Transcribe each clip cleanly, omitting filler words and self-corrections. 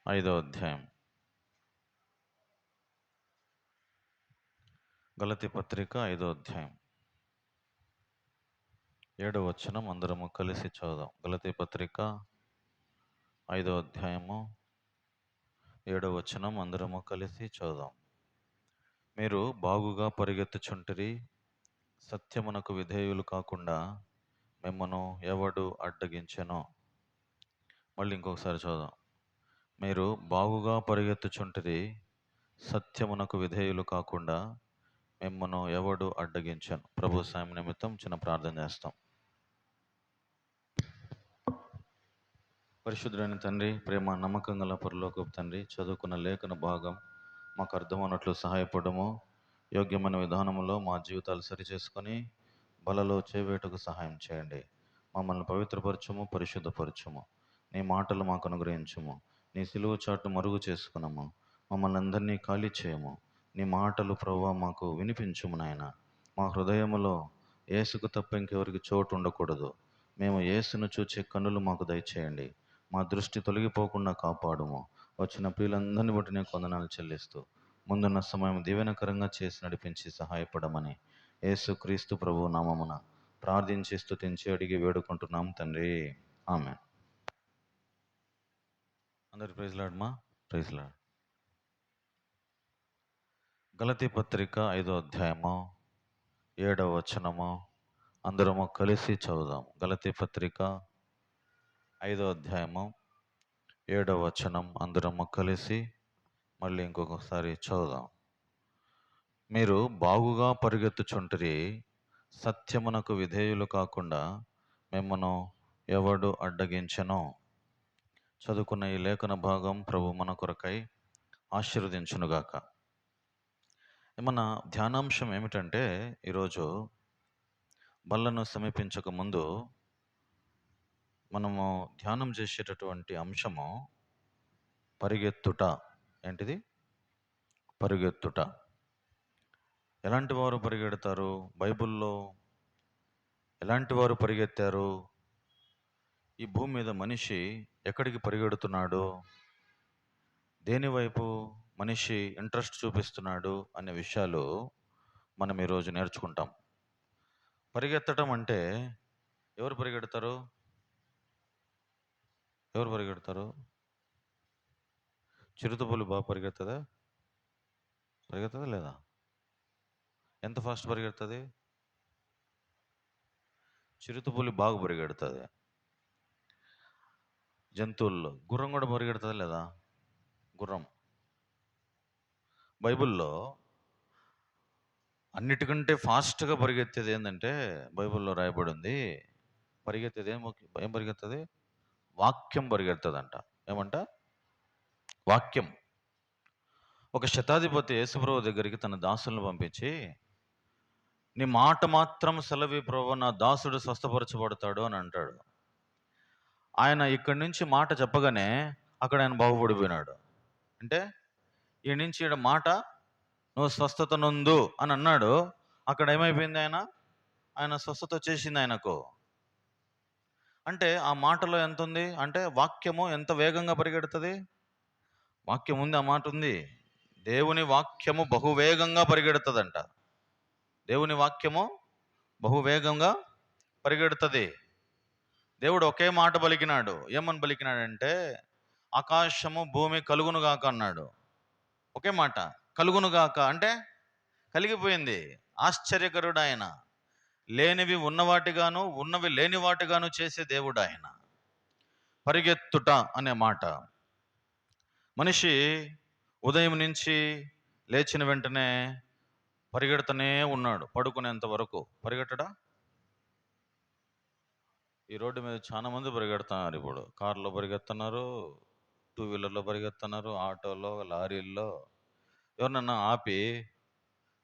5వ అధ్యాయం. గలతీ పత్రిక 5వ అధ్యాయం 7వ వచనం అందరము కలిసి చదువుదాం. గలతీ పత్రిక 5వ అధ్యాయము 7వ వచనం అందరము కలిసి చదువుదాం. మీరు బాగుగా పరిగెత్తుచుంటిరి, సత్యమునకు విధేయులు కాకుండా మిమ్మను ఎవడు అడ్డగించెనో. మళ్ళీ ఇంకొకసారి చదువుదాం. మీరు బాగుగా పరిగెత్తుచుంటిరి, సత్యమునకు విధేయులు కాకుండా మిమ్మను ఎవడు అడ్డగించను. ప్రభు సాయం నిమిత్తం చిన్న ప్రార్థన చేస్తాం. పరిశుద్ధుడైన తండ్రి, ప్రేమ నమ్మకం గల పరలోకపు తండ్రి, చదువుకున్న లేఖన భాగం మాకు అర్థమన్నట్లు సహాయపడము. యోగ్యమైన విధానములో మా జీవితాలు సరిచేసుకొని బలలో చేవేటకు సహాయం చేయండి. మమ్మల్ని పవిత్రపరచము, పరిశుద్ధపరచము. నీ మాటలు మాకు అనుగ్రహించము. నీ సిలువ చాటు మరుగు చేసుకున్నాము. మమ్మల్ని అందరినీ ఖాళీ చేయము. నీ మాటలు ప్రభువా మాకు వినిపించుము నాయన. మా హృదయములో యేసుకు తప్ప ఇంకెవరికి చోటు ఉండకూడదు. మేము యేసును చూచే కన్నులు మాకు దయచేయండి. మా దృష్టి తొలగిపోకుండా కాపాడుము. వచ్చిన ప్రియులందరినీ బట్టి నేను కొందనాలు చెల్లిస్తూ ముందున్న సమయం దీవెనకరంగా చేసి నడిపించి సహాయపడమని యేసు క్రీస్తు ప్రభు నామమున ప్రార్థించి స్తుతించి అడిగి వేడుకుంటున్నాం తండ్రి. ఆమేన్. అందరి ప్రైజ్ లార్డ్ మా. Praise Lord. గలతీ పత్రిక 5వ అధ్యాయము 7వ వచనము అందరము కలిసి చదువుదాం. గలతీ పత్రిక 5వ అధ్యాయము 7వ వచనం అందరము కలిసి మళ్ళీ ఇంకొకసారి చదువుదాం. మీరు బాగుగా పరిగెత్తుచుంటిరి, సత్యమునకు విధేయులు కాకుండా మిమ్మను ఎవడు అడ్డగించెనో. చదువుకున్న ఈ లేఖన భాగం ప్రభు మన కొరకై ఆశీర్వదించునుగాక. మన ధ్యానాంశం ఏమిటంటే, ఈరోజు బల్లను సమీపించక ముందు మనము ధ్యానం చేసేటటువంటి అంశము పరిగెత్తుట. ఏంటిది? పరిగెత్తుట. ఎలాంటి వారు పరిగెడతారు? బైబిల్లో ఎలాంటి వారు పరిగెత్తారు? ఈ భూమి మీద మనిషి ఎక్కడికి పరిగెడుతున్నాడు? దేని వైపు మనిషి ఇంట్రెస్ట్ చూపిస్తున్నాడు అనే విషయాలు మనం ఈరోజు నేర్చుకుంటాం. పరిగెత్తడం అంటే ఎవరు పరిగెడతారు? ఎవరు పరిగెడతారు? చిరుతపులి బాగా పరిగెడుతుందా? పరిగెత్తదా లేదా? ఎంత ఫాస్ట్ పరిగెడుతుంది? చిరుతపులి బాగా పరిగెడుతుంది. జంతువుల్లో గుర్రం కూడా పరిగెడుతుందా లేదా? గుర్రం. బైబిల్లో అన్నిటికంటే ఫాస్ట్గా పరిగెత్తేది ఏంటంటే, బైబిల్లో రాయబడి ఉంది, పరిగెత్తేది ఏం పరిగెత్తది? వాక్యం పరిగెడుతుందంట. ఏమంట? వాక్యం. ఒక శతాధిపతి యేసుప్రభు దగ్గరికి తన దాసులను పంపించి, నీ మాట మాత్రం సెలవి ప్రభు, నా దాసుడు స్వస్థపరచబడతాడు అని అంటాడు. ఆయన ఇక్కడి నుంచి మాట చెప్పగానే అక్కడ ఆయన బాగుపడిపోయినాడు. అంటే ఈ నుంచి ఈడ మాట, నువ్వు స్వస్థత నొందు అని అన్నాడు. అక్కడ ఏమైపోయింది? ఆయన స్వస్థత వచ్చేసింది ఆయనకు. అంటే ఆ మాటలో ఎంత ఉంది అంటే, వాక్యము ఎంత వేగంగా పరిగెడుతుంది? వాక్యం ఉంది, ఆ మాట ఉంది. దేవుని వాక్యము బహువేగంగా పరిగెడుతుందంట. దేవుని వాక్యము బహువేగంగా పరిగెడుతుంది. దేవుడు ఒకే మాట పలికినాడు. ఏమని పలికినాడంటే, ఆకాశము భూమి కలుగునుగాక అన్నాడు. ఒకే మాట, కలుగునుగాక అంటే కలిగిపోయింది. ఆశ్చర్యకరుడు ఆయన. లేనివి ఉన్నవాటిగాను, ఉన్నవి లేని వాటిగాను చేసే దేవుడు ఆయన. పరిగెత్తుట అనే మాట. మనిషి ఉదయం నుంచి లేచిన వెంటనే పరిగెడుతూనే ఉన్నాడు. పడుకునేంత వరకు పరిగెట్టడా? ఈ రోడ్డు మీద చాలా మంది పరిగెడుతున్నారు. ఇప్పుడు కార్లో పరిగెడుతున్నారు, 2 వీలర్లో పరిగెడుతున్నారు, ఆటోలో, లారీల్లో. ఎవరినన్నా ఆపి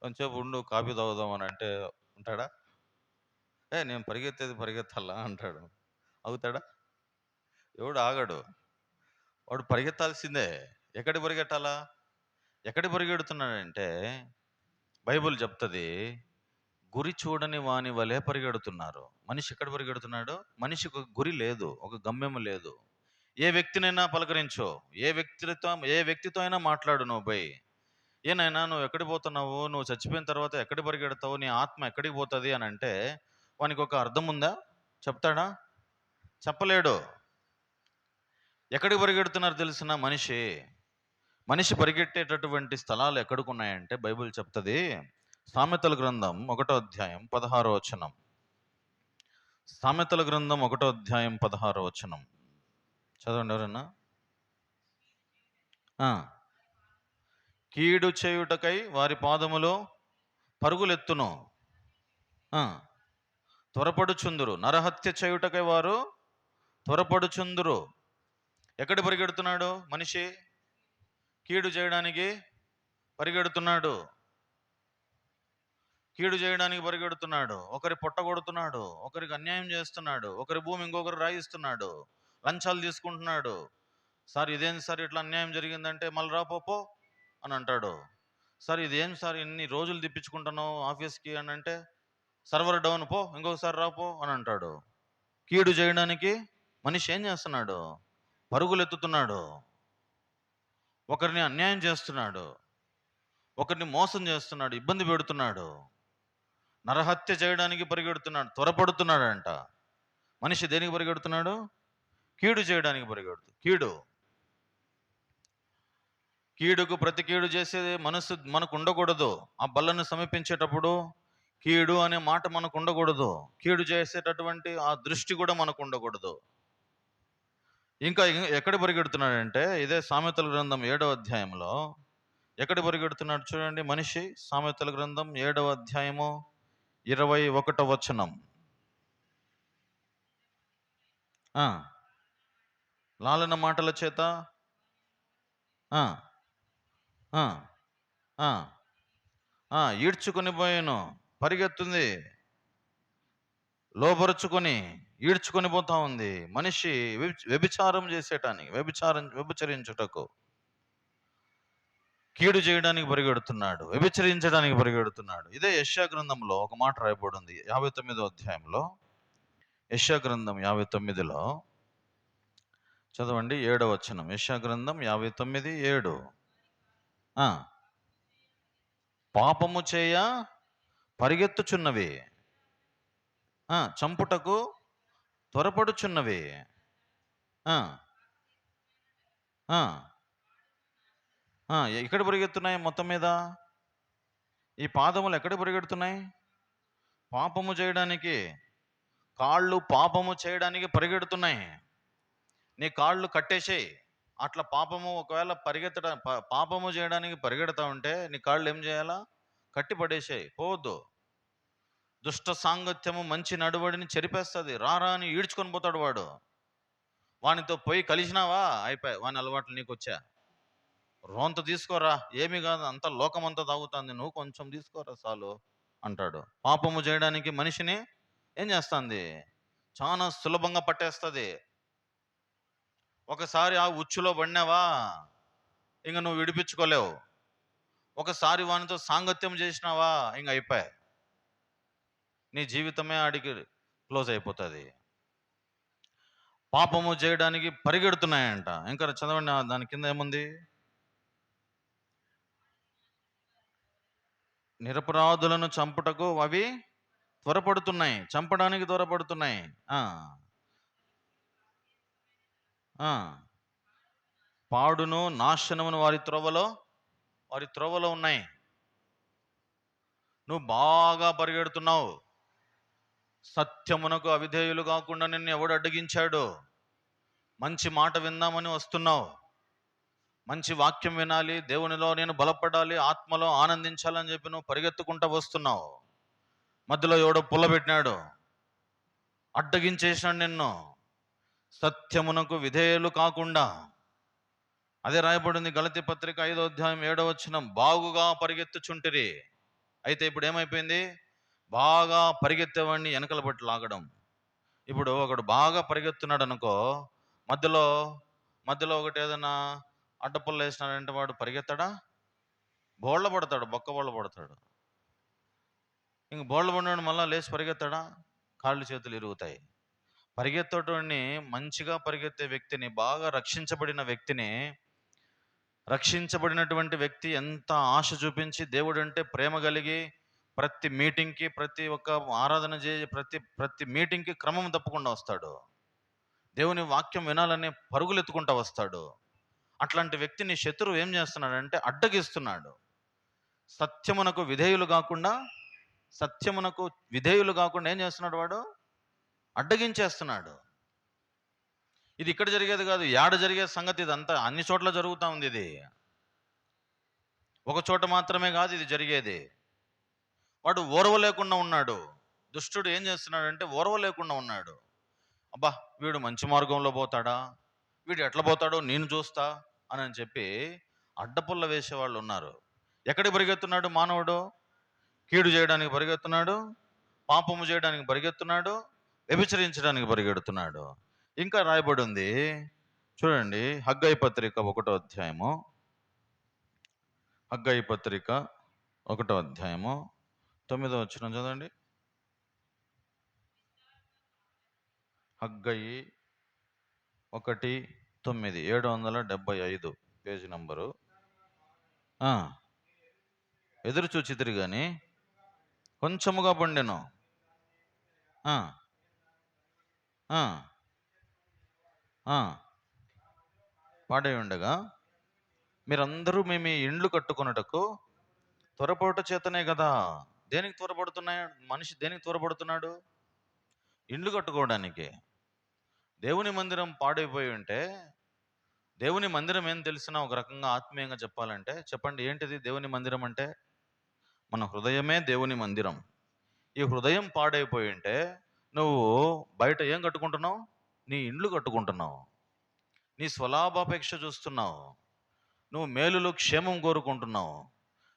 కొంచెంసేపు ఉండు కాఫీ తాగుదామని అంటే ఉంటాడా? నేను పరిగెత్తేది పరిగెత్తాలా అంటాడు. అవుతాడా? ఎవడు ఆగడు. వాడు పరిగెత్తాల్సిందే. ఎక్కడికి పరిగెట్టాలా? ఎక్కడికి పరిగెడుతున్నాడంటే, బైబిల్ చెప్తుంది, గురి చూడని వాని వలె పరిగెడుతున్నారు. మనిషి ఎక్కడ పరిగెడుతున్నాడు? మనిషికి ఒక గురి లేదు, ఒక గమ్యం లేదు. ఏ వ్యక్తినైనా పలకరించో, ఏ వ్యక్తితో అయినా మాట్లాడు నువ్వు పోయి. ఏనాయనా నువ్వు ఎక్కడికి పోతున్నావు? నువ్వు చచ్చిపోయిన తర్వాత ఎక్కడికి పరిగెడతావు? నీ ఆత్మ ఎక్కడికి పోతుంది అని అంటే వానికి ఒక అర్థం ఉందా? చెప్తాడా? చెప్పలేడు. ఎక్కడికి పరిగెడుతున్నారు తెలిసిన మనిషి పరిగెట్టేటటువంటి స్థలాలు ఎక్కడికున్నాయంటే బైబిల్ చెప్తుంది. సామెతల గ్రంథం 1వ అధ్యాయం 16వ వచనం. సామెతల గ్రంథం 1వ అధ్యాయం 16వ వచనం చదవండి ఎవరన్నా. కీడు చేయుటకై వారి పాదములో పరుగులెత్తును, త్వరపడుచుందురు. నరహత్య చేయుటకై వారు త్వరపడుచుందురు. ఎక్కడ పరిగెడుతున్నాడు మనిషి? కీడు చేయడానికి పరిగెడుతున్నాడు. కీడు చేయడానికి పరిగెడుతున్నాడు. ఒకరి పొట్ట కొడుతున్నాడు, ఒకరికి అన్యాయం చేస్తున్నాడు, ఒకరి భూమి ఇంకొకరు రాయిస్తున్నాడు, లంచాలు తీసుకుంటున్నాడు. సార్ ఇదేం సార్ ఇట్లా అన్యాయం జరిగిందంటే మళ్ళీ రాపో అని అంటాడు. సార్ ఇదేం సార్ ఇన్ని రోజులు తిప్పించుకుంటున్నావు ఆఫీస్కి అని అంటే సర్వర్ డౌన్, పో ఇంకొకసారి రాపో అని అంటాడు. కీడు చేయడానికి మనిషి ఏం చేస్తున్నాడు? పరుగులెత్తుతున్నాడు. ఒకరిని అన్యాయం చేస్తున్నాడు, ఒకరిని మోసం చేస్తున్నాడు, ఇబ్బంది పెడుతున్నాడు. నరహత్య చేయడానికి పరిగెడుతున్నాడు, త్వరపడుతున్నాడంట. మనిషి దేనికి పరిగెడుతున్నాడు? కీడు చేయడానికి కీడుకు ప్రతి కీడు చేసేది మనసు మనకు ఉండకూడదు. ఆ బల్లను సమీపించేటప్పుడు కీడు అనే మాట మనకు ఉండకూడదు. కీడు చేసేటటువంటి ఆ దృష్టి కూడా మనకు ఉండకూడదు. ఇంకా ఎక్కడ పరిగెడుతున్నాడంటే ఇదే సామెతల గ్రంథం 7వ అధ్యాయంలో ఎక్కడ పరిగెడుతున్నాడు చూడండి మనిషి. సామెతల గ్రంథం 7వ అధ్యాయము 21వ వచనం. లాలన మాటల చేత ఈడ్చుకొని పోయాను, పరిగెత్తుంది, లోపరుచుకొని ఈడ్చుకొని పోతా ఉంది. మనిషి వ్యభిచారం చేసేటానికి, వ్యభిచరించుటకు, కీడు చేయడానికి పరిగెడుతున్నాడు, వ్యభిచరించడానికి పరిగెడుతున్నాడు. ఇదే యెషయా గ్రంథంలో ఒక మాట రాయబడి ఉంది 59వ అధ్యాయంలో. యెషయా గ్రంథం 59లో చదవండి 7వ వచనం. యెషయా గ్రంథం 59:7. పాపము చేయ పరిగెత్తుచున్నవి, చంపుటకు త్వరపడుచున్నవి. ఎక్కడ పరిగెత్తున్నాయి? మొత్తం మీద ఈ పాదములు ఎక్కడ పరిగెడుతున్నాయి? పాపము చేయడానికి. కాళ్ళు పాపము చేయడానికి పరిగెడుతున్నాయి. నీ కాళ్ళు కట్టేసేయి. అట్లా పాపము ఒకవేళ పాపము చేయడానికి పరిగెడతా ఉంటే నీ కాళ్ళు ఏం చేయాలా? కట్టి పడేసేయి, పోవద్దు. దుష్ట సాంగత్యము మంచి నడువడిని చెరిపేస్తుంది. రారా అని ఈడ్చుకొని పోతాడు వాడు. వానితో పోయి కలిసినావా, అయిపోయి వాని అలవాట్లు నీకు వచ్చా. రోంత తీసుకోరా, ఏమి కాదు, అంత లోకమంతా తాగుతుంది, నువ్వు కొంచెం తీసుకోరా చాలు అంటాడు. పాపము చేయడానికి మనిషిని ఏం చేస్తుంది? చాలా సులభంగా పట్టేస్తుంది. ఒకసారి ఆ ఉచ్చులో పడినావా ఇంక నువ్వు విడిపించుకోలేవు. ఒకసారి వానితో సాంగత్యం చేసినావా ఇంక అయిపోయా, నీ జీవితమే ఆడికి క్లోజ్ అయిపోతుంది. పాపము చేయడానికి పరిగెడుతున్నాయంట. ఇంకా చదవండి, దాని కింద ఏముంది? నిరపరాధులను చంపుటకు అవి త్వరపడుతున్నాయి, చంపడానికి త్వరపడుతున్నాయి. పాడును నాశనమును వారి త్రోవలో ఉన్నాయి. నువ్వు బాగా పరిగెడుతున్నావు. సత్యమునకు అవిధేయులు కాకుండా నిన్ను ఎవడు అడ్డగించాడు? మంచి మాట విందామని వస్తున్నావు, మంచి వాక్యం వినాలి, దేవునిలో నేను బలపడాలి, ఆత్మలో ఆనందించాలని చెప్పి నువ్వు పరిగెత్తుకుంటూ వస్తున్నావు. మధ్యలో ఎవడో పుల్లబెట్టినాడు, అడ్డగించేసినాడు నిన్ను. సత్యమునకు విధేయులు కాకుండా. అదే రాయబడింది గలతీ పత్రిక 5వ అధ్యాయం 7వ వచనం. బాగుగా పరిగెత్తుచుంటిరి. అయితే ఇప్పుడు ఏమైపోయింది? బాగా పరిగెత్తేవాడిని వెనకల బట్టి లాగడం. ఇప్పుడు ఒకడు బాగా పరిగెత్తున్నాడు అనుకో, మధ్యలో ఒకటి ఏదైనా అడ్డపుల్ల వేసినాడంటే వాడు పరిగెత్తాడా? బోళ్ళ పడతాడు, బొక్క బోళ్ళ పడతాడు. ఇంక బోళ్ళ పడినోడు మళ్ళీ లేచి పరిగెత్తాడా? కాళ్ళు చేతులు ఇరుగుతాయి. పరిగెత్తేటోడిని, మంచిగా పరిగెత్తే వ్యక్తిని, బాగా రక్షించబడినటువంటి వ్యక్తి ఎంత ఆశ చూపించి దేవుడంటే ప్రేమ కలిగి ప్రతి మీటింగ్కి, ప్రతి ఒక్క ఆరాధన చేసి ప్రతి మీటింగ్కి క్రమం తప్పకుండా వస్తాడు. దేవుని వాక్యం వినాలని పరుగులెత్తుకుంటా వస్తాడు. అట్లాంటి వ్యక్తిని శత్రువు ఏం చేస్తున్నాడంటే అడ్డగిస్తున్నాడు. సత్యమునకు విధేయులు కాకుండా ఏం చేస్తున్నాడు వాడు? అడ్డగించేస్తున్నాడు. ఇది ఇక్కడ జరిగేది కాదు, ఏడ జరిగే సంగతి. ఇదంతా అన్ని చోట్ల జరుగుతూ ఉంది. ఇది ఒక చోట మాత్రమే కాదు ఇది జరిగేది. వాడు ఓర్వలేకుండా ఉన్నాడు. దుష్టుడు ఏం చేస్తున్నాడంటే ఓర్వలేకుండా ఉన్నాడు. అబ్బా, వీడు మంచి మార్గంలో పోతాడా, వీడు ఎట్లా పోతాడో నేను చూస్తా అని చెప్పి అడ్డపుల్ల వేసేవాళ్ళు ఉన్నారు. ఎక్కడికి పరిగెత్తున్నాడు మానవుడు? కీడు చేయడానికి పరిగెత్తున్నాడు, పాపము చేయడానికి పరిగెత్తున్నాడు, వ్యభిచరించడానికి పరిగెడుతున్నాడు. ఇంకా రాయబడి ఉంది చూడండి, హగ్గయి పత్రిక 1వ అధ్యాయము. హగ్గయి పత్రిక 1వ అధ్యాయము 9వ వచనం చదవండి. హగ్గయి 1:9, 775 పేజీ నంబరు. ఎదురు చూచితిరి గాని కొంచెముగా పండెను. పాడై ఉండగా మీరందరూ మీ ఇండ్లు కట్టుకొనుటకు త్వరపడుట చేతనే కదా. దేనికి త్వరపడుతున్నాడు మనిషి? దేనికి త్వరపడుతున్నాడు? ఇండ్లు కట్టుకోవడానికి. దేవుని మందిరం పాడైపోయి ఉంటే, దేవుని మందిరం ఏం తెలిసినా ఒక రకంగా ఆత్మీయంగా చెప్పాలంటే, చెప్పండి ఏంటిది దేవుని మందిరం అంటే? మన హృదయమే దేవుని మందిరం. ఈ హృదయం పాడైపోయి ఉంటే నువ్వు బయట ఏం కట్టుకుంటున్నావు? నీ ఇండ్లు కట్టుకుంటున్నావు. నీ స్వలాభాపేక్ష చూస్తున్నావు. నువ్వు మేలులు క్షేమం కోరుకుంటున్నావు.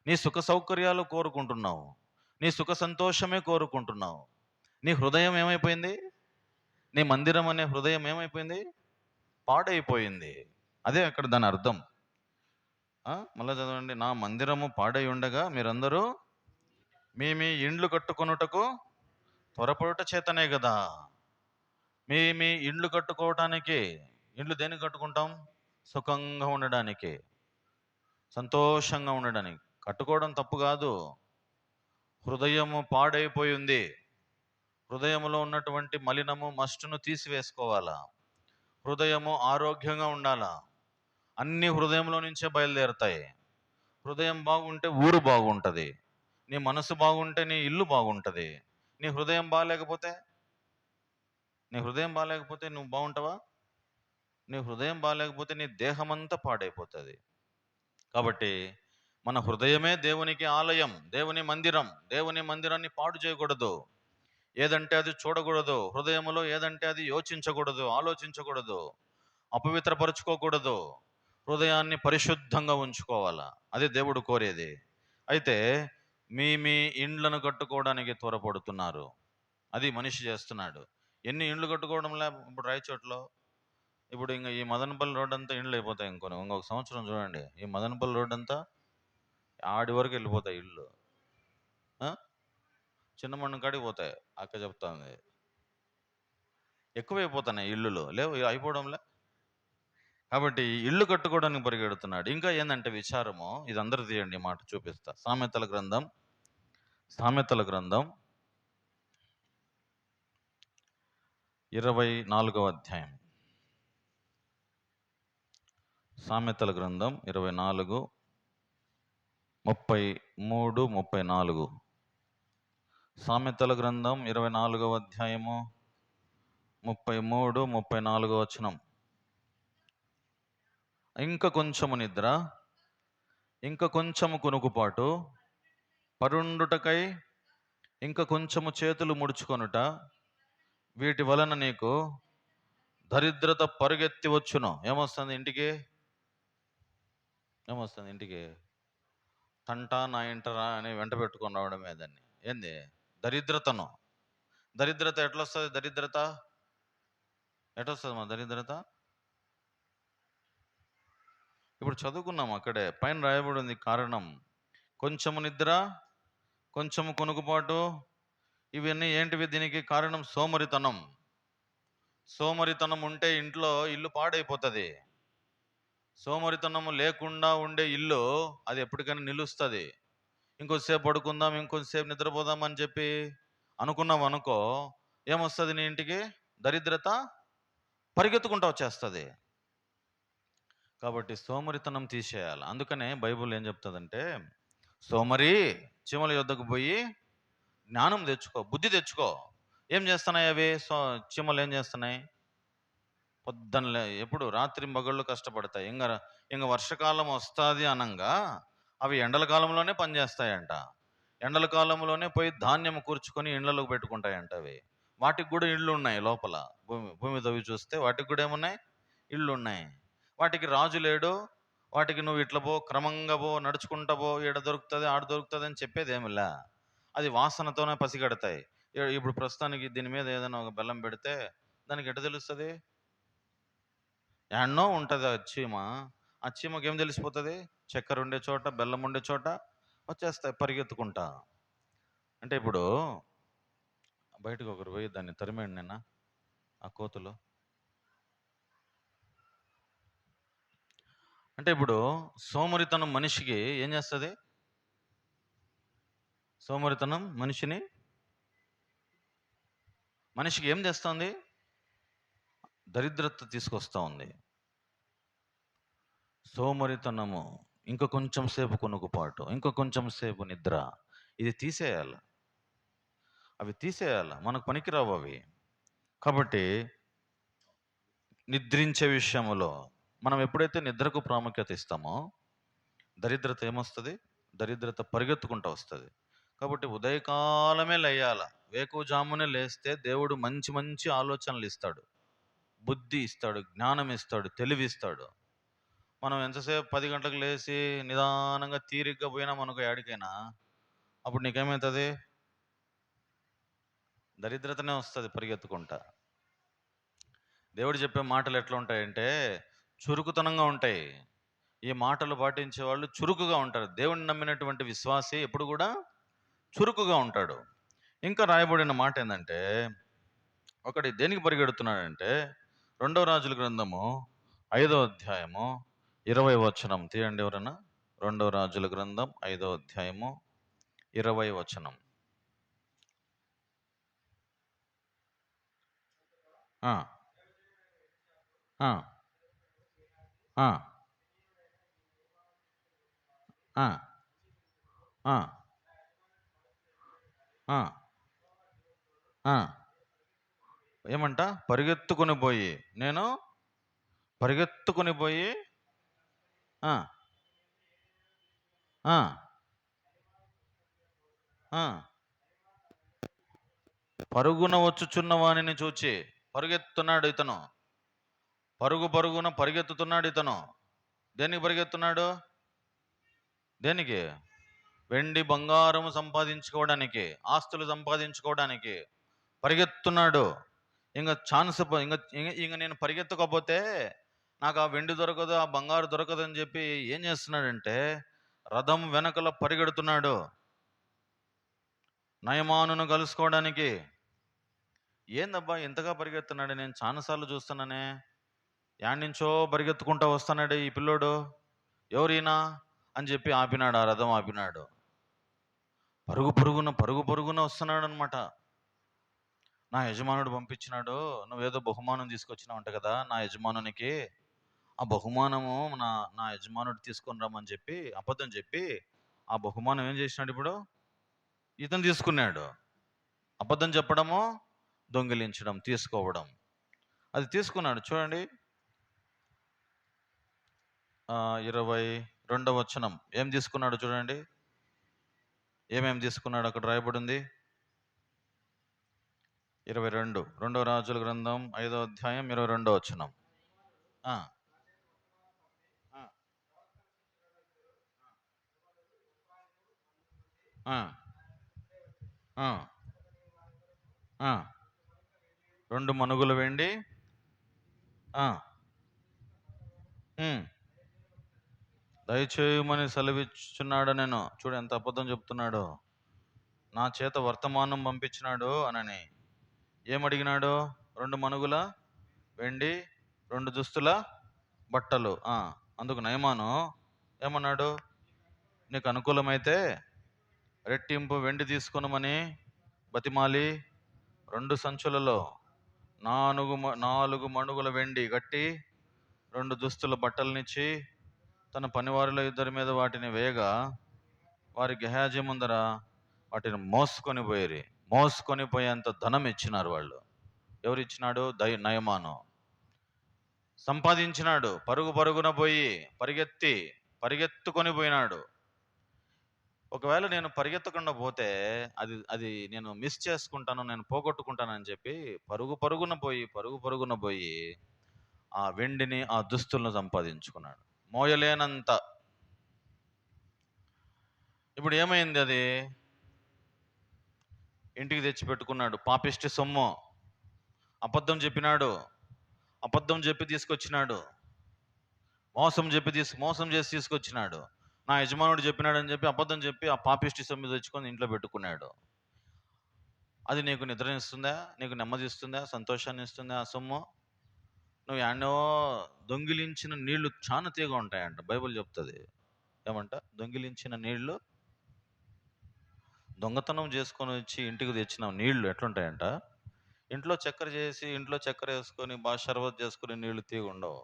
నీ సుఖ సౌకర్యాలు కోరుకుంటున్నావు. నీ సుఖ సంతోషమే కోరుకుంటున్నావు. నీ హృదయం ఏమైపోయింది? నీ మందిరం అనే హృదయం ఏమైపోయింది? పాడైపోయింది. అదే అక్కడ దాని అర్థం. మళ్ళా చదవండి. నా మందిరము పాడై ఉండగా మీరందరూ మీ ఇండ్లు కట్టుకొనుటకు త్వరపడుట చేతనే కదా. మీ ఇండ్లు కట్టుకోవటానికి. ఇండ్లు దేనికి కట్టుకుంటాం? సుఖంగా ఉండడానికి, సంతోషంగా ఉండడానికి. కట్టుకోవడం తప్పు కాదు. హృదయము పాడైపోయింది. హృదయములో ఉన్నటువంటి మలినము మస్టును తీసివేసుకోవాలా. హృదయము ఆరోగ్యంగా ఉండాలా. అన్ని హృదయంలో నుంచే బయలుదేరుతాయి. హృదయం బాగుంటే ఊరు బాగుంటుంది. నీ మనసు బాగుంటే నీ ఇల్లు బాగుంటుంది. నీ హృదయం బాగాలేకపోతే నువ్వు బాగుంటావా? నీ హృదయం బాగాలేకపోతే నీ దేహమంతా పాడైపోతుంది. కాబట్టి మన హృదయమే దేవునికి ఆలయం, దేవుని మందిరం. దేవుని మందిరాన్ని పాడు చేయకూడదు. ఏదంటే అది చూడకూడదు. హృదయంలో ఏదంటే అది యోచించకూడదు, ఆలోచించకూడదు, అపవిత్రపరుచుకోకూడదు. హృదయాన్ని పరిశుద్ధంగా ఉంచుకోవాలా. అది దేవుడు కోరేది. అయితే మీ ఇండ్లను కట్టుకోవడానికి త్వరపడుతున్నారు. అది మనిషి చేస్తున్నాడు. ఎన్ని ఇండ్లు కట్టుకోవడంలే ఇప్పుడు రాయచోట్లో. ఇప్పుడు ఇంకా ఈ మదనపల్లి రోడ్ అంతా ఇండ్లు అయిపోతాయి. ఇంకొక సంవత్సరం చూడండి, ఈ మదనపల్లి రోడ్ అంతా ఆడి వరకు వెళ్ళిపోతాయి ఇళ్ళు. చిన్నమಣ್ಣు కాడికి పోతాయి. అక్క చెప్తాంది. ఎక్కువైపోతున్నాయి ఇళ్ళులు, లేవు అయిపోవడంలే. కాబట్టి ఇల్లు కట్టుకోవడానికి పరిగెడుతున్నాడు. ఇంకా ఏంటంటే విచారము. ఇది అందరు తీయండి, మాట చూపిస్తా. సామెతల గ్రంథం 24వ అధ్యాయం. సామెతల గ్రంథం 24, 33, 34. సామెతల గ్రంథం 24వ అధ్యాయము 33, 34 వచనం. ఇంకా కొంచెము నిద్ర, ఇంకా కొంచెము కునుకుపాటు, పరుండుటకై ఇంకా కొంచెము చేతులు ముడుచుకొనుట, వీటి వలన నీకు దరిద్రత పరుగెత్తి వచ్చును. ఏమొస్తుంది ఇంటికి? తంటా నా ఇంటరా అని వెంట పెట్టుకొని రావడమే దాన్ని. ఏంది? దరిద్రతను. దరిద్రత ఎట్లొస్తుంది? ఎట్లొస్తుంది మా దరిద్రత? ఇప్పుడు చదువుకున్నాం, అక్కడే పైన రాయబడి ఉంది కారణం. కొంచెము నిద్ర, కొంచెం కొనుకుపాటు, ఇవన్నీ ఏంటివి? దీనికి కారణం సోమరితనం. సోమరితనం ఉంటే ఇంట్లో ఇల్లు పాడైపోతుంది. సోమరితనం లేకుండా ఉండే ఇల్లు అది ఎప్పటికైనా నిలుస్తుంది. ఇంకొద్దిసేపు పడుకుందాం, ఇంకొద్దిసేపు నిద్రపోదాం అని చెప్పి అనుకున్నాం అనుకో, ఏమొస్తుంది నీ ఇంటికి? దరిద్రత పరిగెత్తుకుంటూ వచ్చేస్తుంది. కాబట్టి సోమరితనం తీసేయాలి. అందుకనే బైబిల్ ఏం చెప్తుందంటే, సోమరి చీమల యొద్దకు పోయి జ్ఞానం తెచ్చుకో, బుద్ధి తెచ్చుకో. ఏం చేస్తున్నాయి అవి? చీమలు ఏం చేస్తున్నాయి? పొద్దున్నలే ఎప్పుడు రాత్రి మగళ్ళు కష్టపడతాయి. ఇంక వర్షకాలం వస్తుంది అనంగా అవి ఎండల కాలంలోనే పనిచేస్తాయంట. ఎండల కాలంలోనే పోయి ధాన్యం కూర్చుకొని ఇండ్లలోకి పెట్టుకుంటాయంట అవి. వాటికి కూడా ఇళ్ళు ఉన్నాయి లోపల. భూమి తవ్వి చూస్తే వాటికి కూడా ఏమున్నాయి? ఇళ్ళు ఉన్నాయి. వాటికి రాజు లేడు. వాటికి నువ్వు ఇట్లా పో, క్రమంగా పో, నడుచుకుంటా పో, ఈడ దొరుకుతుంది, ఆడ దొరుకుతుంది అని చెప్పేది ఏమిలా. అది వాసనతోనే పసిగడతాయి. ఇప్పుడు ప్రస్తుతానికి దీని మీద ఏదైనా ఒక బెల్లం పెడితే దానికి ఎట్ట తెలుస్తుంది? ఎన్నో ఉంటుంది ఆ చీమ. ఆ చీమకి ఏం తెలిసిపోతుంది? చక్కెర ఉండే చోట, బెల్లం ఉండే చోట వచ్చేస్తాయి పరిగెత్తుకుంటా. అంటే ఇప్పుడు బయటకు ఒకరు పోయి దాన్ని తరిమేయండి నిన్న ఆ కోతులు. అంటే ఇప్పుడు సోమరితనం మనిషికి ఏం చేస్తుంది? సోమరితనం మనిషికి ఏం చేస్తుంది? దరిద్రత తీసుకొస్తా ఉంది. సోమరితనము, ఇంకా కొంచెం సేపు కొనుకుపాటు, ఇంకా కొంచెం సేపు నిద్ర, ఇది తీసేయాలి. అవి తీసేయాలి, మనకు పనికిరావు అవి. కాబట్టి నిద్రించే విషయంలో మనం ఎప్పుడైతే నిద్రకు ప్రాముఖ్యత ఇస్తామో దరిద్రత ఏమొస్తుంది? దరిద్రత పరిగెత్తుకుంటూ వస్తుంది. కాబట్టి ఉదయకాలమే లేయాల. వేకువజామునే లేస్తే దేవుడు మంచి మంచి ఆలోచనలు ఇస్తాడు, బుద్ధి ఇస్తాడు, జ్ఞానం ఇస్తాడు, తెలివి ఇస్తాడు. మనం ఎంతసేపు 10 గంటలకు లేచి నిదానంగా తీరిగ్గా పోయినాం అనుకో ఏడికైనా, అప్పుడు నీకేమవుతుంది? దరిద్రతనే వస్తుంది పరిగెత్తుకుంటా. దేవుడు చెప్పే మాటలు ఎట్లా ఉంటాయంటే చురుకుతనంగా ఉంటాయి. ఈ మాటలు పాటించే వాళ్ళు చురుకుగా ఉంటారు. దేవుడిని నమ్మినటువంటి విశ్వాసి ఎప్పుడు కూడా చురుకుగా ఉంటాడు. ఇంకా రాయబడిన మాట ఏంటంటే, ఒకటి దేనికి పరిగెడుతున్నాడంటే 2వ రాజుల గ్రంథము 5వ అధ్యాయము 20వ వచనం తీయండి ఎవరన్నా. 2వ రాజుల గ్రంథం 5వ అధ్యాయము 20వ వచనం. ఆ ఆ ఆ ఆ ఆ ఆ ఏమంట? పరిగెత్తుకుని పోయి, నేను పరిగెత్తుకుని పోయి ఆ ఆ ఆ పరుగున వచ్చుచున్న వానిని చూచి పరిగెత్తున్నాడు ఇతను. పరుగున పరిగెత్తుతున్నాడు ఇతను. దేనికి పరిగెత్తున్నాడు? దేనికి? వెండి బంగారం సంపాదించుకోవడానికి, ఆస్తులు సంపాదించుకోవడానికి పరిగెత్తున్నాడు. ఇంకా ఛాన్స్ ఇంక నేను పరిగెత్తకపోతే నాకు ఆ వెండి దొరకదు, ఆ బంగారు దొరకదు అని చెప్పి ఏం చేస్తున్నాడంటే రథం వెనకల పరిగెడుతున్నాడు నయమానును కలుసుకోవడానికి. ఏందబ్బా ఇంతగా పరిగెత్తున్నాడు? నేను చాలాసార్లు చూస్తున్నానే, యాడ్ నుంచో పరిగెత్తుకుంటూ వస్తున్నాడు ఈ పిల్లోడు, ఎవరైనా అని చెప్పి ఆపినాడు, ఆ రథం ఆపినాడు. పరుగున వస్తున్నాడు అనమాట. నా యజమానుడు పంపించినాడు, నువ్వేదో బహుమానం తీసుకొచ్చినావు అంట కదా నా యజమానునికి, ఆ బహుమానము నా నా యజమానుడు తీసుకొని రమ్మని చెప్పి అబద్ధం చెప్పి ఆ బహుమానం ఏం చేసినాడు? ఇప్పుడు ఇతను తీసుకున్నాడు. అబద్ధం చెప్పడము, దొంగిలించడం, తీసుకోవడం. అది తీసుకున్నాడు. చూడండి 22వ వచనం ఏం తీసుకున్నాడు చూడండి. ఏమేమి తీసుకున్నాడు అక్కడ రాయబడి ఉంది. 22 2వ రాజుల గ్రంథం 5వ అధ్యాయం 22వ వచనం. రెండు మనుగులు వెండి దయచేయమని సెలవిచ్చున్నాడు. నేను చూడు ఎంత అబద్ధం చెప్తున్నాడు. నా చేత వర్తమానం పంపించినాడు అనని ఏమడిగినాడు? 2 మణుగుల వెండి, 2 దుస్తుల బట్టలు. అందుకు నయమాను ఏమన్నాడు? నీకు అనుకూలమైతే రెట్టింపు వెండి తీసుకొనమని బతిమాలి 2 సంచులలో 4 మణుగుల వెండి గట్టి 2 దుస్తుల బట్టలనిచ్చి తన పనివారిలో 2 మీద వాటిని వేయగా వారి గెహాజీ ముందర వాటిని మోసుకొని పోయేంత ధనం ఇచ్చినారు వాళ్ళు. ఎవరు ఇచ్చినాడు? నయమాను. సంపాదించినాడు, పరుగున పోయి పరిగెత్తుకొని పోయినాడు. ఒకవేళ నేను పరిగెత్తకుండా పోతే అది నేను మిస్ చేసుకుంటాను, నేను పోగొట్టుకుంటానని చెప్పి పరుగున పోయి ఆ వెండిని, ఆ దుస్తులను సంపాదించుకున్నాడు మోయలేనంత. ఇప్పుడు ఏమైంది? అది ఇంటికి తెచ్చి పెట్టుకున్నాడు. పాపిష్టి సొమ్ము. అబద్ధం చెప్పి తీసుకొచ్చినాడు. మోసం చేసి తీసుకొచ్చినాడు. నా యజమానుడు చెప్పినాడని చెప్పి అబద్ధం చెప్పి ఆ పాపిష్టి సొమ్ము తెచ్చుకొని ఇంట్లో పెట్టుకున్నాడు. అది నీకు నిద్రనిస్తుందా? నీకు నెమ్మది ఇస్తుందా? సంతోషాన్ని ఇస్తుందా? ఆ సొమ్ము నువ్వు ఎన్నో దొంగిలించిన నీళ్లు చాలా తీగా ఉంటాయంట. బైబిల్ చెప్తుంది. ఏమంట? దొంగిలించిన నీళ్లు, దొంగతనం చేసుకొని వచ్చి ఇంటికి తెచ్చిన నీళ్లు ఎట్లుంటాయంట? ఇంట్లో చక్కెర వేసుకొని బాగా షర్బత్ చేసుకుని నీళ్లు తీగ ఉండవు.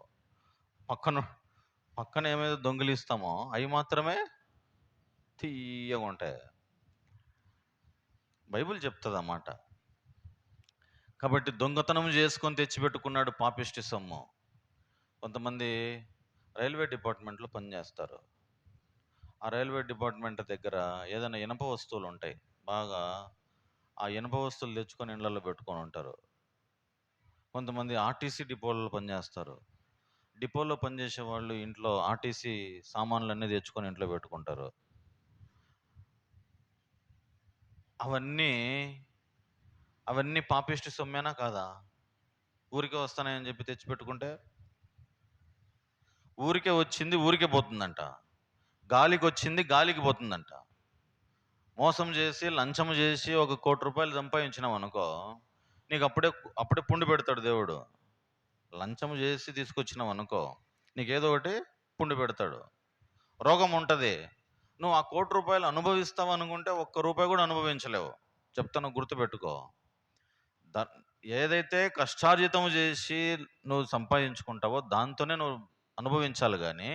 పక్కన ఏమైతే దొంగిలిస్తామో అవి మాత్రమే తీయగా ఉంటాయి. బైబిల్ చెప్తుంది అన్నమాట. కాబట్టి దొంగతనం చేసుకొని తెచ్చిపెట్టుకున్నాడు పాపిష్టి సొమ్ము. కొంతమంది రైల్వే డిపార్ట్మెంట్లో పనిచేస్తారు. ఆ రైల్వే డిపార్ట్మెంట్ దగ్గర ఏదైనా ఇనప వస్తువులు ఉంటాయి. బాగా ఆ ఇనప వస్తువులు తెచ్చుకొని ఇళ్లలో పెట్టుకొని ఉంటారు. కొంతమంది ఆర్టీసీ డిపోలలో పనిచేస్తారు. డిపోలో పనిచేసే వాళ్ళు ఇంట్లో ఆర్టీసీ సామాన్లు అన్నీ తెచ్చుకొని ఇంట్లో పెట్టుకుంటారు. అవన్నీ పాపిష్టి సొమ్మేనా కాదా? ఊరికే వస్తానని చెప్పి తెచ్చిపెట్టుకుంటే ఊరికే వచ్చింది ఊరికే పోతుందంట. గాలికి వచ్చింది గాలికి పోతుందంట. మోసం చేసి లంచం చేసి 1 కోటి రూపాయలు సంపాదించినావు అనుకో, నీకు అప్పుడే పుండు పెడతాడు దేవుడు. లంచం చేసి తీసుకొచ్చినావు అనుకో, నీకేదో ఒకటి పుండు పెడతాడు. రోగం ఉంటుంది. నువ్వు ఆ 1 కోటి రూపాయలు అనుభవిస్తావు అనుకుంటే 1 రూపాయి కూడా అనుభవించలేవు. చెప్తాను, గుర్తుపెట్టుకో. ఏదైతే కష్టార్జితం చేసి నువ్వు సంపాదించుకుంటావో దాంతోనే నువ్వు అనుభవించాలి. కానీ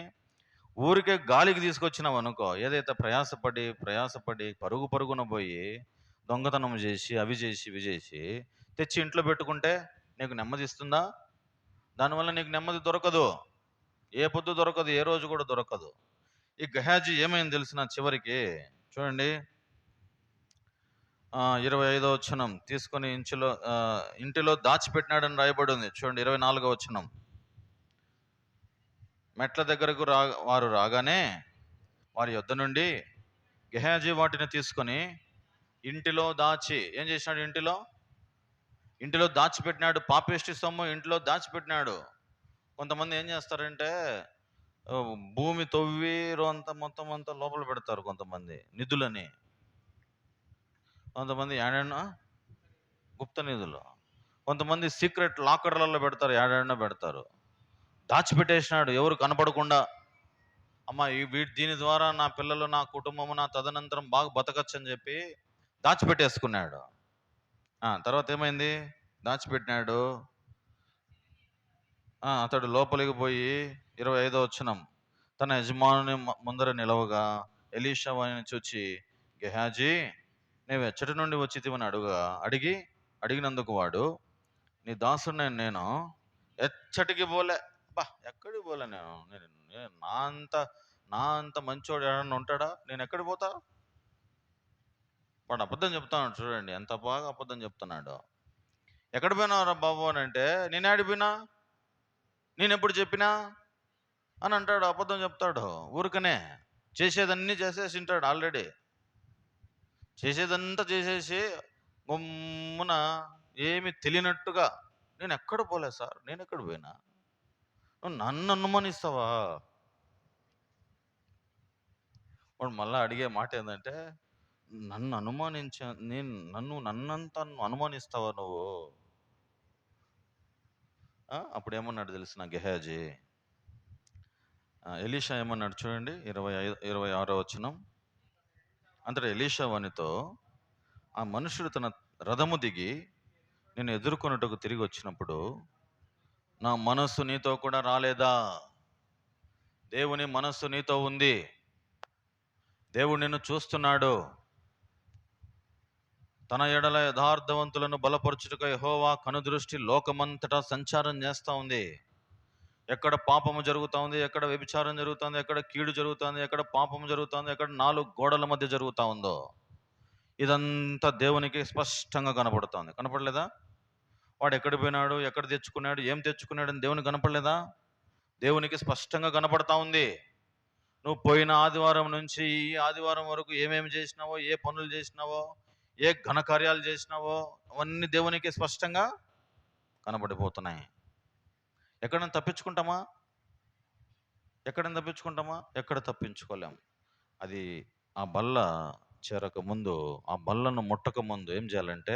ఊరికే గాలికి తీసుకొచ్చినావు అనుకో, ఏదైతే ప్రయాసపడి పరుగున పోయి దొంగతనం చేసి అవి చేసి ఇవి చేసి తెచ్చి ఇంట్లో పెట్టుకుంటే నీకు నెమ్మది ఇస్తుందా? దానివల్ల నీకు నెమ్మది దొరకదు. ఏ పొద్దు దొరకదు, ఏ రోజు కూడా దొరకదు. ఈ గెహాజీ ఏమైంది తెలిసిన చివరికి? చూడండి, 25వ వచనం తీసుకొని ఇంటిలో దాచిపెట్టినాడని రాయబడి ఉంది. చూడండి 24వ వచనం. మెట్ల దగ్గరకు వారు రాగానే వారి యొద్ద నుండి గెహాజీ వాటిని తీసుకొని ఇంటిలో దాచి ఏం చేసినాడు? ఇంటిలో దాచిపెట్టినాడు. పాపిష్టి సొమ్ము ఇంట్లో దాచిపెట్టినాడు. కొంతమంది ఏం చేస్తారంటే భూమి తవ్వి మొత్తం అంతా లోపల పెడతారు. కొంతమంది నిధులని, కొంతమంది ఏడన్నా గుప్త నిధులు, కొంతమంది సీక్రెట్ లాకర్లలో పెడతారు. ఏడన్నా పెడతారు. దాచిపెట్టేసినాడు ఎవరు కనపడకుండా. అమ్మ దీని ద్వారా నా పిల్లలు, నా కుటుంబము, నా తదనంతరం బాగా బతకచ్చు అని చెప్పి దాచిపెట్టేసుకున్నాడు. తర్వాత ఏమైంది? దాచిపెట్టినాడు. అతడు లోపలికి పోయి 25వ వచనం తన యజమానుని ముందర నిలవగా ఎలీషా వారిని చూచి, గెహాజీ, నీవు ఎచ్చటి నుండి వచ్చితివని అడిగినందుకు వాడు, నీ దాసుని నేను ఎచ్చటికి పోలే. ఎక్కడికి పోలే నేను నా అంత మంచోడు ఎవరన్నా ఉంటాడా? నేను ఎక్కడికి పోతా? వాడు అబద్ధం చెప్తాను. చూడండి ఎంత బాగా అబద్ధం చెప్తున్నాడు. ఎక్కడ పోయినావురా బాబు అని అంటే, నేను ఆడిపోయినా, నేను ఎప్పుడు చెప్పినా అని అంటాడు. అబద్ధం చెప్తాడు. ఊరికనే చేసేదన్నీ చేసేసి ఉంటాడు. ఆల్రెడీ చేసేదంతా చేసేసి గమ్మున ఏమి తెలియనట్టుగా, నేను ఎక్కడ పోలే సార్, నేను ఎక్కడ పోయినా, నువ్వు నన్ను అనుమానిస్తావా? వాడు మళ్ళీ అడిగే మాట ఏంటంటే, నన్నంతా అనుమానిస్తావా నువ్వు? అప్పుడు ఏమన్నాడు తెలిసిన గెహాజీ? ఎలీషా ఏమన్నాడు చూడండి, 26వ వచనం. అంతటా ఎలీషా వానితో, ఆ మనుషుడు తన రథము దిగి నేను ఎదుర్కొనుటకు తిరిగి వచ్చినప్పుడు నా మనస్సు నీతో కూడా రాలేదా? దేవుని మనస్సు నీతో ఉంది. దేవుడు నిన్ను చూస్తున్నాడు. తన ఎడల యథార్థవంతులను బలపరచుటకై యెహోవా కనుదృష్టి లోకమంతటా సంచారం చేస్తూ ఉంది. ఎక్కడ పాపము జరుగుతూ ఉంది, ఎక్కడ వ్యభిచారం జరుగుతుంది, ఎక్కడ కీడు జరుగుతుంది, ఎక్కడ పాపము జరుగుతుంది, ఎక్కడ 4 గోడల మధ్య జరుగుతూ ఉందో ఇదంతా దేవునికి స్పష్టంగా కనపడుతుంది. కనపడలేదా? వాడు ఎక్కడ పోయినాడు, ఎక్కడ తెచ్చుకున్నాడు, ఏం తెచ్చుకున్నాడు అని దేవునికి కనపడలేదా? దేవునికి స్పష్టంగా కనపడతా ఉంది. నువ్వు పోయిన ఆదివారం నుంచి ఈ ఆదివారం వరకు ఏమేమి చేసినావో, ఏ పనులు చేసినావో, ఏ ఘనకార్యాలు చేసినావో అవన్నీ దేవునికి స్పష్టంగా కనబడిపోతున్నాయి. ఎక్కడైనా తప్పించుకుంటామా? ఎక్కడ తప్పించుకోలేం. అది ఆ బల్ల చేరక ముందు, ఆ బల్లను ముట్టక ముందు ఏం చేయాలంటే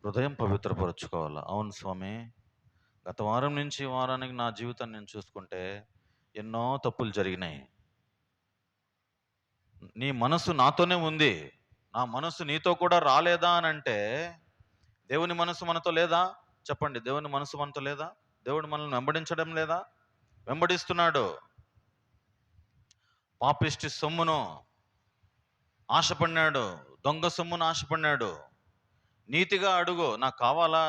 హృదయం పవిత్రపరచుకోవాలి. అవును స్వామి, గత వారం నుంచి వారానికి నా జీవితాన్ని నేను చూసుకుంటే ఎన్నో తప్పులు జరిగినాయి. నీ మనసు నాతోనే ఉంది, నా మనసు నీతో కూడా రాలేదా అని అంటే దేవుని మనసు మనతో లేదా? చెప్పండి, దేవుని మనసు మనతో లేదా? దేవుడు మనల్ని వెంబడించడం లేదా? వెంబడిస్తున్నాడు. పాపిష్టి సొమ్మును ఆశపడినాడు, దొంగ సొమ్మును ఆశపడినాడు. నీతిగా అడుగు, నాకు కావాలా,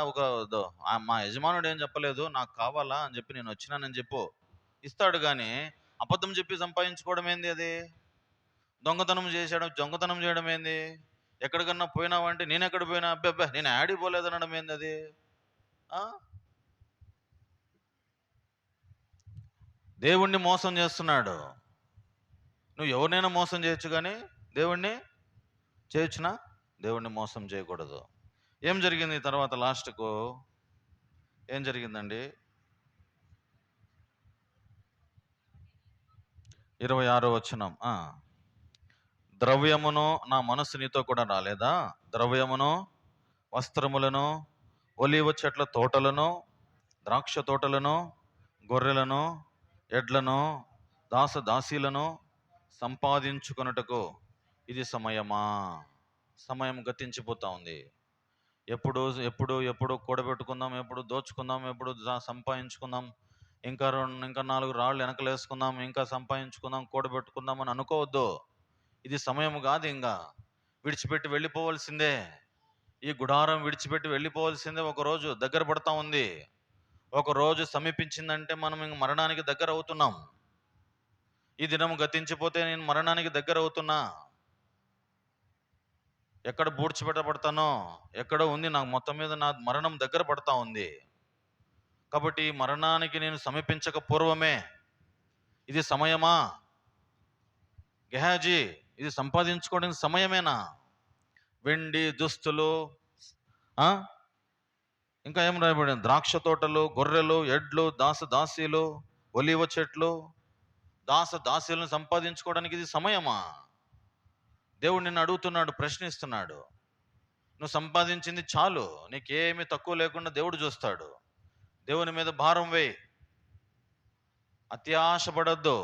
మా యజమానుడు ఏం చెప్పలేదు, నాకు కావాలా అని చెప్పి నేను వచ్చినానని చెప్పు, ఇస్తాడు. కానీ అబద్ధం చెప్పి సంపాదించుకోవడం ఏంది? అది దొంగతనం చేయడం ఏంది? ఎక్కడికన్నా పోయినావంటే నేను ఎక్కడ పోయినా, అబ్బా నేను యాడికి పోలేదనడం ఏంది? అది దేవుణ్ణి మోసం చేస్తున్నాడు. నువ్వు ఎవరినైనా మోసం చేయొచ్చు, కానీ దేవుణ్ణి చేయొచ్చునా? దేవుణ్ణి మోసం చేయకూడదు. ఏం జరిగింది తర్వాత? లాస్ట్కు ఏం జరిగిందండి? 26వ వచనం. ద్రవ్యమును, నా మనసు నీతో కూడా రాలేదా? ద్రవ్యమును, వస్త్రములను, ఒలీవ చెట్ల తోటలను, ద్రాక్ష తోటలను, గొర్రెలను, ఎడ్లను, దాసదాసీలను సంపాదించుకొనుటకు ఇది సమయమా? సమయం గతించిపోతా ఉంది. ఎప్పుడు కూడబెట్టుకుందాం, ఎప్పుడు దోచుకుందాం, ఎప్పుడు సంపాదించుకుందాం, ఇంకా 4 రాళ్ళు వెనకలేసుకుందాం, ఇంకా సంపాదించుకుందాం, కూడబెట్టుకుందాం అని అనుకోవద్దు. ఇది సమయం కాదు. ఇంకా విడిచిపెట్టి వెళ్ళిపోవాల్సిందే. ఈ గుడారం విడిచిపెట్టి వెళ్ళిపోవాల్సిందే. ఒక రోజు దగ్గర పడతా ఉంది. ఒక రోజు సమీపించిందంటే మనం ఇంక మరణానికి దగ్గర అవుతున్నాం. ఈ దినం గతించిపోతే నేను మరణానికి దగ్గర అవుతున్నా. ఎక్కడ పూడ్చిపెట్టబడతానో ఎక్కడో ఉంది, నాకు మొత్తం మీద నా మరణం దగ్గర పడతా ఉంది. కాబట్టి మరణానికి నేను సమీపించక పూర్వమే ఇది సమయమా? గెహాజీ, ఇది సంపాదించుకోవడానికి సమయమేనా? వెండి దుస్తులు, ఇంకా ఏం రాయబడింది? ద్రాక్ష తోటలు, గొర్రెలు, ఎడ్లు, దాసదాసీలు, ఒలీవ చెట్లు, దాసదాసీలను సంపాదించుకోవడానికి ఇది సమయమా? దేవుడు నిన్ను అడుగుతున్నాడు, ప్రశ్నిస్తున్నాడు. నువ్వు సంపాదించింది చాలు, నీకేమీ తక్కువ లేకుండా దేవుడు చూస్తాడు. దేవుని మీద భారం వేయి, అతి ఆశపడద్దు.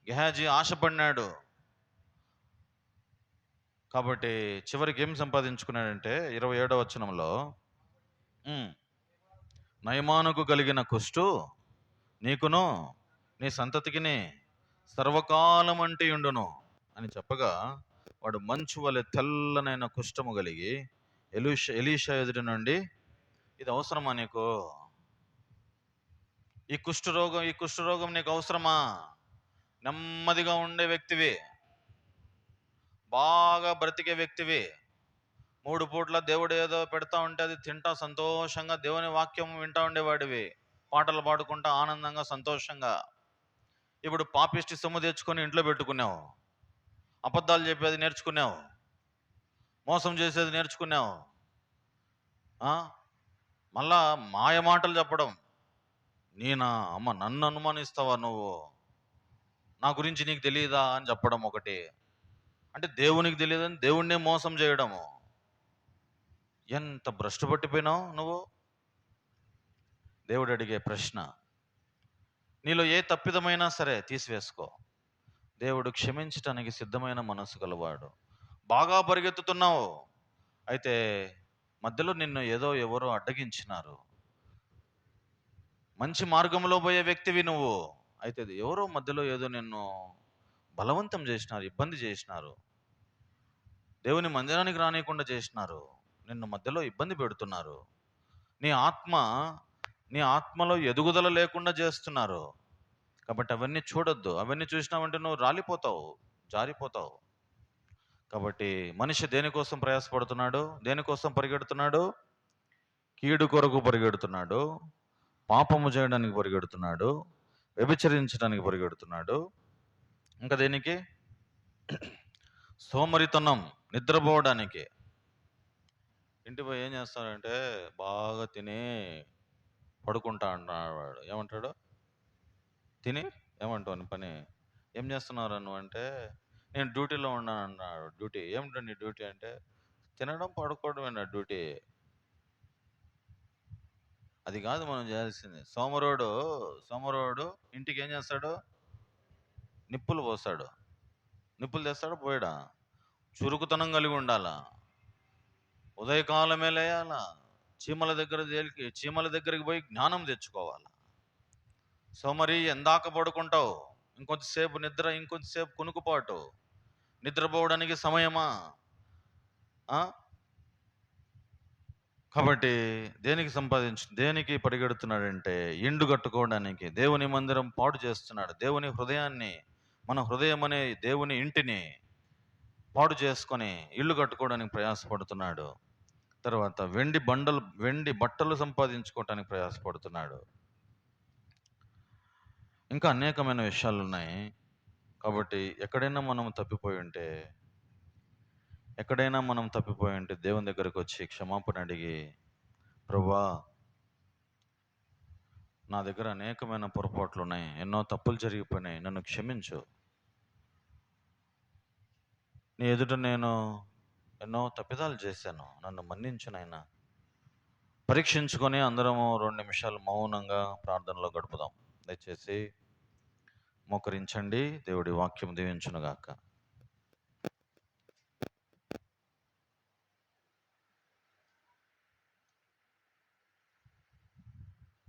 గెహాజీ ఆశపడినాడు. కాబట్టి చివరికి ఏం సంపాదించుకున్నాడంటే 27వ వచనంలో, నయమానుకు కలిగిన కుష్టు నీకును నీ సంతతికిని సర్వకాలం అంటే ఉండును అని చెప్పగా, వాడు మంచు వలె తెల్లనైన కుష్ఠము కలిగి ఎలీషా ఎదుటి నుండి, ఇది అవసరమా నీకు? ఈ కుష్ఠరోగం నీకు అవసరమా? నెమ్మదిగా ఉండే వ్యక్తివి, బాగా బ్రతికే వ్యక్తివి, 3 పూట్ల దేవుడు ఏదో పెడతా ఉంటే అది తింటా సంతోషంగా దేవుని వాక్యం వింటా ఉండేవాడివి, పాటలు పాడుకుంటా ఆనందంగా సంతోషంగా. ఇప్పుడు పాపిష్టి సొమ్ము తెచ్చుకొని ఇంట్లో పెట్టుకున్నావు, అబద్ధాలు చెప్పేది నేర్చుకున్నావు, మోసం చేసేది నేర్చుకున్నావు, మళ్ళా మాయ మాటలు చెప్పడం. అమ్మ నన్ను అనుమానిస్తావా నువ్వు? నా గురించి నీకు తెలియదా అని చెప్పడం ఒకటి. అంటే దేవునికి తెలియదని దేవుణ్ణే మోసం చేయడము. ఎంత భ్రష్టు పట్టిపోయినావు నువ్వు. దేవుడు అడిగే ప్రశ్న, నీలో ఏ తప్పిదమైనా సరే తీసివేసుకో. దేవుడు క్షమించటానికి సిద్ధమైన మనసు గలవాడు. బాగా పరిగెత్తుతున్నావు, అయితే మధ్యలో నిన్ను ఎవరో అడ్డగించినారు. మంచి మార్గంలో పోయే వ్యక్తివి నువ్వు, అయితే ఎవరో మధ్యలో నిన్ను బలవంతం చేసినారు, ఇబ్బంది చేసినారు, దేవుని మందిరానికి రానియకుండా చేసినారు, నిన్ను మధ్యలో ఇబ్బంది పెడుతున్నారు, నీ ఆత్మ నీ ఆత్మలో ఎదుగుదల లేకుండా చేస్తున్నారు. కాబట్టి అవన్నీ చూడొద్దు. అవన్నీ చూసినావంటే నువ్వు రాలిపోతావు, జారిపోతావు. కాబట్టి మనిషి దేనికోసం ప్రయాసపడుతున్నాడు, దేనికోసం పరిగెడుతున్నాడు? కీడు కొరకు పరిగెడుతున్నాడు, పాపము చేయడానికి పరిగెడుతున్నాడు, వ్యభిచరించడానికి పరిగెడుతున్నాడు. ఇంకా దేనికి? సోమరితనం, నిద్రపోవడానికి. ఇంటికి పోయి ఏం చేస్తాడంటే బాగా తిని పడుకుంటా అంటున్నాడు వాడు. ఏమంటాడు? తిని ఏమంటావు పని? ఏం చేస్తున్నారు నువ్వు అంటే, నేను డ్యూటీలో ఉన్నాను అన్నాడు. డ్యూటీ ఏమిటో నీ డ్యూటీ అంటే, తినడం పడుకోవడమే నా డ్యూటీ. అది కాదు మనం చేయాల్సింది. సోమరోడు ఇంటికి ఏం చేస్తాడు? నిప్పులు పోస్తాడు. నిప్పులు తెస్తాడు పోయాడా? చురుకుతనం కలిగి ఉండాలా, ఉదయకాలమే లేయాలా, చీమల దగ్గరికి పోయి జ్ఞానం తెచ్చుకోవాలా. సోమరి ఎందాక పడుకుంటావు? ఇంకొంచెంసేపు నిద్ర, ఇంకొంచెంసేపు కునుకుపాటు. నిద్రపోవడానికి సమయమా? కాబట్టి దేనికి పరిగెడుతున్నాడంటే ఇండు కట్టుకోవడానికి. దేవుని మందిరం పాడు చేస్తున్నాడు. దేవుని హృదయాన్ని, మన హృదయం అనే దేవుని ఇంటిని పాడు చేసుకొని ఇల్లు కట్టుకోవడానికి ప్రయాసపడుతున్నాడు. తర్వాత వెండి బట్టలు సంపాదించుకోవటానికి ప్రయాసపడుతున్నాడు. ఇంకా అనేకమైన విషయాలు ఉన్నాయి. కాబట్టి ఎక్కడైనా మనం తప్పిపోయి ఉంటే దేవుని దగ్గరకు వచ్చి క్షమాపణ అడిగి, ప్రభువా, నా దగ్గర అనేకమైన పొరపాట్లు ఉన్నాయి, ఎన్నో తప్పులు జరిగిపోయినాయి, నన్ను క్షమించు. నీ ఎదుట నేను ఎన్నో తప్పిదాలు చేశాను, నన్ను మన్నించు నాయనా. పరీక్షించుకొని అందరము 2 నిమిషాలు మౌనంగా ప్రార్థనలో గడుపుదాం. దయచేసి మోకరించండి. దేవుడి వాక్యం దీవించునుగాక.